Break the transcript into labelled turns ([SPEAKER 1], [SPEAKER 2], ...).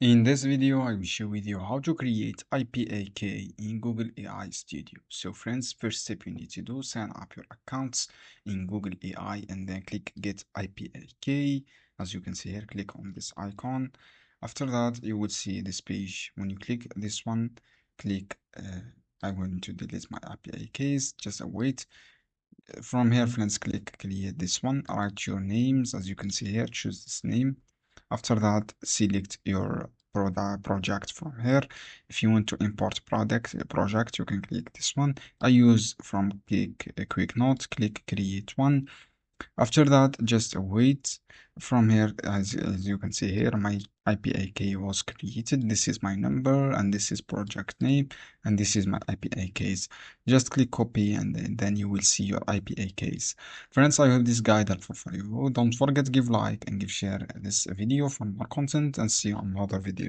[SPEAKER 1] In this video, I will share with you how to create IPA in Google AI Studio. So friends, first step you need to do, sign up your accounts in Google AI and then click Get IPA. As you can see here, click on this icon. After that, you will see this page. When you click this one, click I'm going to delete my IPA. Just wait. From here, friends, click create this one. Write your names. As you can see here, choose this name. After that, select your project from here. If you want to import project, you can click this one. I use from quick note, click create one. After that, just wait. From here, as you can see here, my IPA was created. This is my number, and this is project name, and this is my IPA. Just click copy, and then you will see your IPA. Friends, I hope this guide helpful for you. Don't forget to give like and give share this video for more content, and see you on other videos.